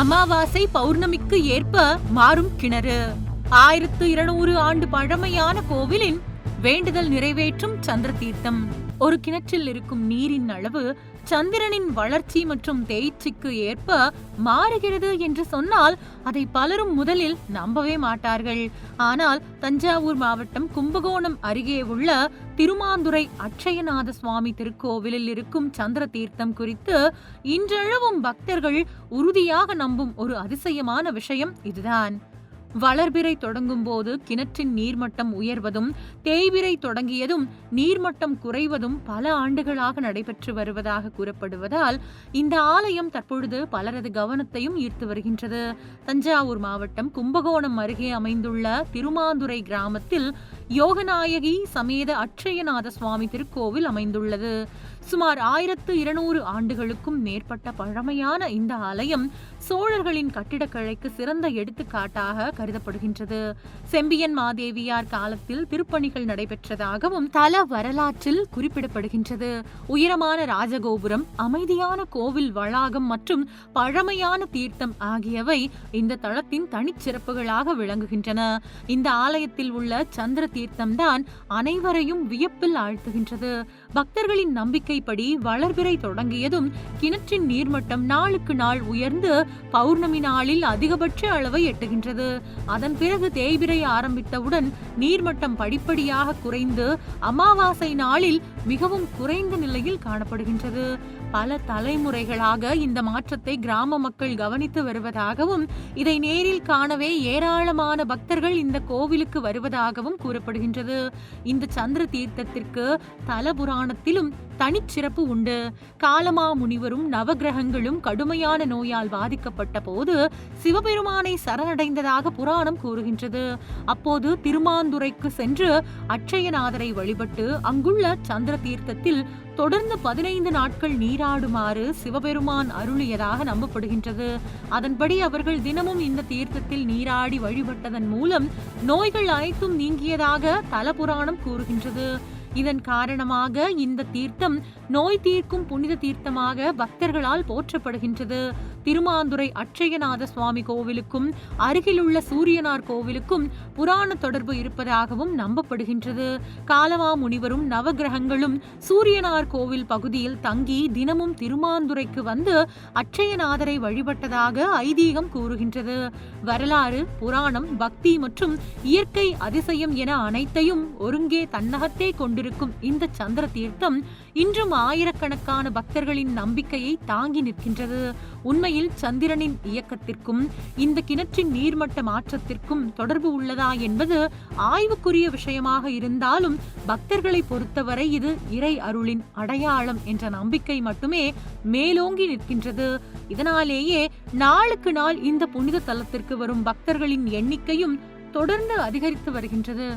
அமாவாசை பௌர்ணமிக்கு ஏற்ப மாறும் கிணறு. 1200 ஆண்டு பழமையான கோவிலின் வேண்டுதல் நிறைவேற்றும் சந்திர தீர்த்தம். ஒரு கிணற்றில் இருக்கும் நீரின் அளவு சந்திரனின் வளர்ச்சி மற்றும் தேய்ச்சிக்கு ஏற்ப மாறுகிறது என்று சொன்னால் அதை பலரும் முதலில் நம்பவே மாட்டார்கள். ஆனால் தஞ்சாவூர் மாவட்டம் கும்பகோணம் அருகே உள்ள திருமாந்துறை அட்சயநாத சுவாமி திருக்கோவிலில் இருக்கும் சந்திர தீர்த்தம் குறித்து இன்றளவும் பக்தர்கள் உறுதியாக நம்பும் ஒரு அதிசயமான விஷயம் இதுதான். வளர்பிறை தொடங்கும் போது கிணற்றின் நீர்மட்டம் உயர்வதும், தேய்பிறை தொடங்கியதும் நீர்மட்டம் குறைவதும் பல ஆண்டுகளாக நடைபெற்று வருவதாக கூறப்படுவதால் இந்த ஆலயம் தற்பொழுது பலரது கவனத்தையும் ஈர்த்து வருகின்றது. தஞ்சாவூர் மாவட்டம் கும்பகோணம் அருகே அமைந்துள்ள திருமாந்துறை கிராமத்தில் யோகநாயகி சமேத அட்சயநாத சுவாமி திருக்கோவில் அமைந்துள்ளது. சுமார் 1200 ஆண்டுகளுக்கும் மேற்பட்ட பழமையான இந்த ஆலயம் சோழர்களின் கட்டிடக்கலைக்கு சிறந்த எடுத்துக்காட்டாக கருதப்படுகின்றது. செம்பியன் மாதேவியார் காலத்தில் திருப்பணிகள் நடைபெற்றதாகவும் தல வரலாற்றில் குறிப்பிடப்படுகின்றது. உயரமான ராஜகோபுரம், அமைதியான கோவில் வளாகம் மற்றும் பழமையான தீர்த்தம் ஆகியவை இந்த தளத்தின் தனிச்சிறப்புகளாக விளங்குகின்றன. இந்த ஆலயத்தில் உள்ள சந்திர தீர்த்தம் தான் அனைவரையும் வியப்பில் ஆழ்த்துகின்றது. பக்தர்களின் நம்பிக்கைப்படி வளர்பிறை தொடங்கியதும் கிணற்றின் நீர்மட்டம் நாளுக்கு நாள் உயர்ந்து பௌர்ணமி நாளில் அதிகபட்ச அளவை எட்டுகின்றது. அதன் பிறகு தேய்பிறை ஆரம்பித்தவுடன் நீர்மட்டம் படிப்படியாக குறைந்து அமாவாசை நாளில் மிகவும் குறைந்த நிலையில் காணப்படுகின்றது. பல தலைமுறைகளாக இந்த மாற்றத்தை கிராம மக்கள் கவனித்து வருவதாகவும் இதை நேரில் காணவே ஏராளமான பக்தர்கள் இந்த கோவிலுக்கு வருவதாகவும் கூறப்படுகின்றது. இந்த சந்திர தீர்த்தத்திற்கு தல புராணத்திலும் தனிச்சிறப்பு உண்டு. காலமா முனிவரும் நவகிரகங்களும் கடுமையான நோயால் பாதிக்கப்பட்ட போது சிவபெருமானை சரணடைந்ததாக புராணம் கூறுகின்றது. அப்போது திருமாந்துறைக்கு சென்று அட்சயநாதரை வழிபட்டு அங்குள்ள சந்திர தீர்த்தத்தில் தொடர்ந்து 15 நாட்கள் நீராடுமாறு சிவபெருமான் அருளியதாக நம்பப்படுகின்றது. அதன்படி அவர்கள் தினமும் இந்த தீர்த்தத்தில் நீராடி வழிபட்டதன் மூலம் நோய்கள் அனைத்தும் நீங்கியதாக தல புராணம் கூறுகின்றது. இதன் காரணமாக இந்த தீர்த்தம் நோய் தீர்க்கும் புனித தீர்த்தமாக பக்தர்களால் போற்றப்படுகின்றது. திருமாந்துறை அட்சயநாத சுவாமி கோவிலுக்கும் அருகிலுள்ள சூரியனார் கோவிலுக்கும் புராண தொடர்பு இருப்பதாகவும் நம்பப்படுகின்றது. காலமா முனிவரும் நவகிரகங்களும் சூரியனார் கோவில் பகுதியில் தங்கி தினமும் திருமாந்துறைக்கு வந்து அட்சயநாதரை வழிபட்டதாக ஐதீகம் கூறுகின்றது. வரலாறு, புராணம், பக்தி மற்றும் இயற்கை அதிசயம் என அனைத்தையும் ஒருங்கே தன்னகத்தே கொண்டிருக்கும் இந்த சந்திர தீர்த்தம் இன்றும் ஆயிரக்கணக்கான பக்தர்களின் நம்பிக்கையை தாங்கி நிற்கின்றது. உண்மையில் சந்திரனின் இயக்கத்திற்கும் இந்த கிணற்றின் நீர்மட்ட மாற்றத்திற்கும் தொடர்பு உள்ளதா என்பது ஆய்வுக்குரிய விஷயமாக இருந்தாலும் பக்தர்களை பொறுத்தவரை இது இறை அருளின் அடையாளம் என்ற நம்பிக்கை மட்டுமே மேலோங்கி நிற்கின்றது. இதனாலேயே நாளுக்கு நாள் இந்த புனித தலத்திற்கு வரும் பக்தர்களின் எண்ணிக்கையும் தொடர்ந்து அதிகரித்து வருகின்றது.